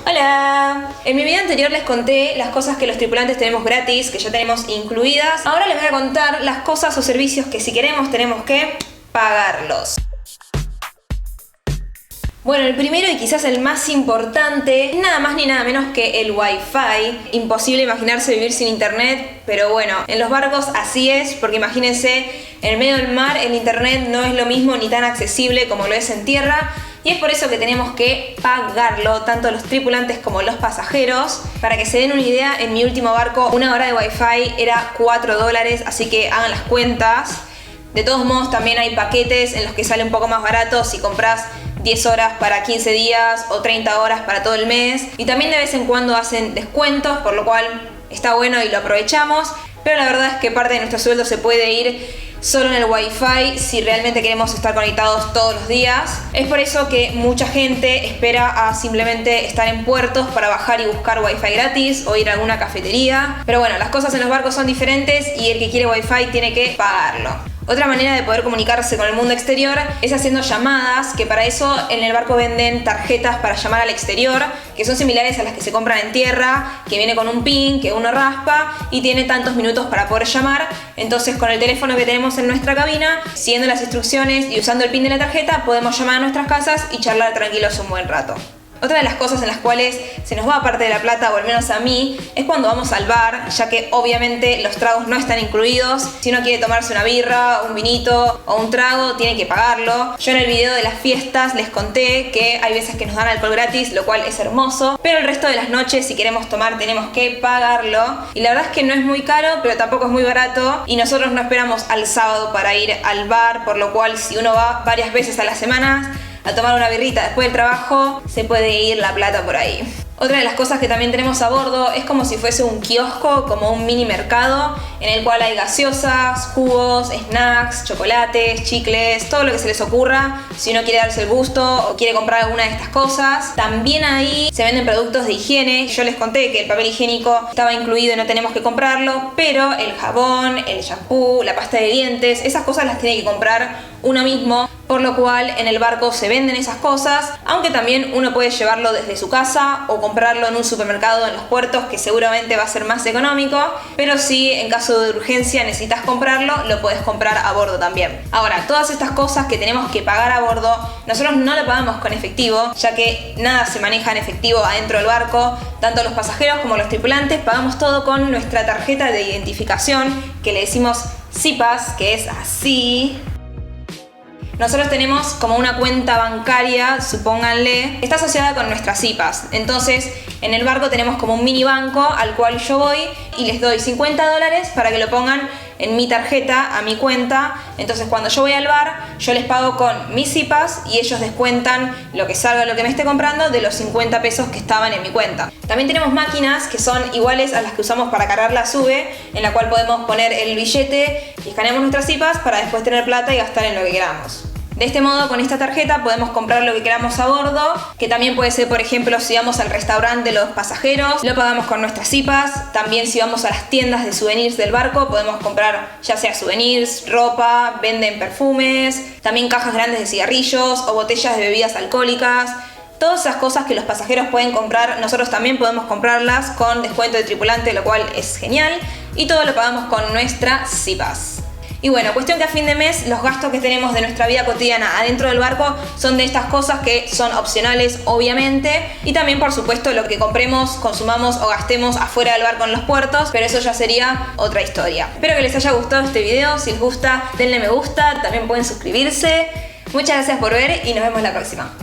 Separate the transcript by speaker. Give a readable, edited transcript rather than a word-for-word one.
Speaker 1: Hola. En mi video anterior les conté las cosas que los tripulantes tenemos gratis, que ya tenemos incluidas. Ahora les voy a contar las cosas o servicios que si queremos tenemos que pagarlos. Bueno, el primero y quizás el más importante es nada más ni nada menos que el Wi-Fi. Imposible imaginarse vivir sin internet, pero bueno, en los barcos así es, porque imagínense, en el medio del mar el internet no es lo mismo ni tan accesible como lo es en tierra. Y es por eso que tenemos que pagarlo, tanto los tripulantes como los pasajeros. Para que se den una idea, en mi último barco una hora de Wi-Fi era $4, así que hagan las cuentas. De todos modos, también hay paquetes en los que sale un poco más barato si compras 10 horas para 15 días o 30 horas para todo el mes. Y también de vez en cuando hacen descuentos, por lo cual está bueno y lo aprovechamos. Pero la verdad es que parte de nuestro sueldo se puede ir solo en el Wi-Fi si realmente queremos estar conectados todos los días. Es por eso que mucha gente espera a simplemente estar en puertos para bajar y buscar Wi-Fi gratis o ir a alguna cafetería. Pero bueno, las cosas en los barcos son diferentes y el que quiere Wi-Fi tiene que pagarlo. Otra manera de poder comunicarse con el mundo exterior es haciendo llamadas, que para eso en el barco venden tarjetas para llamar al exterior, que son similares a las que se compran en tierra, que viene con un pin que uno raspa y tiene tantos minutos para poder llamar. Entonces con el teléfono que tenemos en nuestra cabina, siguiendo las instrucciones y usando el pin de la tarjeta, podemos llamar a nuestras casas y charlar tranquilos un buen rato. Otra de las cosas en las cuales se nos va parte de la plata, o al menos a mí, es cuando vamos al bar, ya que obviamente los tragos no están incluidos. Si uno quiere tomarse una birra, un vinito o un trago, tiene que pagarlo. Yo en el video de las fiestas les conté que hay veces que nos dan alcohol gratis, lo cual es hermoso, pero el resto de las noches, si queremos tomar, tenemos que pagarlo. Y la verdad es que no es muy caro, pero tampoco es muy barato, y nosotros no esperamos al sábado para ir al bar, por lo cual si uno va varias veces a la semana a tomar una birrita después del trabajo, se puede ir la plata por ahí. Otra de las cosas que también tenemos a bordo es como si fuese un kiosco, como un mini mercado, en el cual hay gaseosas, jugos, snacks, chocolates, chicles, todo lo que se les ocurra si uno quiere darse el gusto o quiere comprar alguna de estas cosas. También ahí se venden productos de higiene. Yo les conté que el papel higiénico estaba incluido y no tenemos que comprarlo, pero el jabón, el shampoo, la pasta de dientes, esas cosas las tiene que comprar uno mismo, por lo cual en el barco se venden esas cosas, aunque también uno puede llevarlo desde su casa o comprarlo en un supermercado en los puertos, que seguramente va a ser más económico, pero si en caso de urgencia necesitas comprarlo, lo puedes comprar a bordo también. Ahora, todas estas cosas que tenemos que pagar a bordo, nosotros no lo pagamos con efectivo, ya que nada se maneja en efectivo adentro del barco. Tanto los pasajeros como los tripulantes pagamos todo con nuestra tarjeta de identificación, que le decimos SIPAS, que es así. Nosotros tenemos como una cuenta bancaria, supónganle, está asociada con nuestras SIPAS. Entonces, en el barco tenemos como un mini banco al cual yo voy y les doy $50 para que lo pongan en mi tarjeta, a mi cuenta. Entonces, cuando yo voy al bar, yo les pago con mis SIPAS y ellos descuentan lo que salga, lo que me esté comprando, de los 50 pesos que estaban en mi cuenta. También tenemos máquinas que son iguales a las que usamos para cargar la SUBE, en la cual podemos poner el billete y escaneamos nuestras SIPAS para después tener plata y gastar en lo que queramos. De este modo, con esta tarjeta podemos comprar lo que queramos a bordo, que también puede ser, por ejemplo, si vamos al restaurante de los pasajeros, lo pagamos con nuestras SIPAS. También si vamos a las tiendas de souvenirs del barco, podemos comprar ya sea souvenirs, ropa, venden perfumes, también cajas grandes de cigarrillos o botellas de bebidas alcohólicas. Todas esas cosas que los pasajeros pueden comprar, nosotros también podemos comprarlas con descuento de tripulante, lo cual es genial. Y todo lo pagamos con nuestras SIPAS. Y bueno, cuestión que a fin de mes los gastos que tenemos de nuestra vida cotidiana adentro del barco son de estas cosas que son opcionales, obviamente, y también por supuesto lo que compremos, consumamos o gastemos afuera del barco en los puertos, pero eso ya sería otra historia. Espero que les haya gustado este video. Si les gusta, denle me gusta, también pueden suscribirse. Muchas gracias por ver y nos vemos la próxima.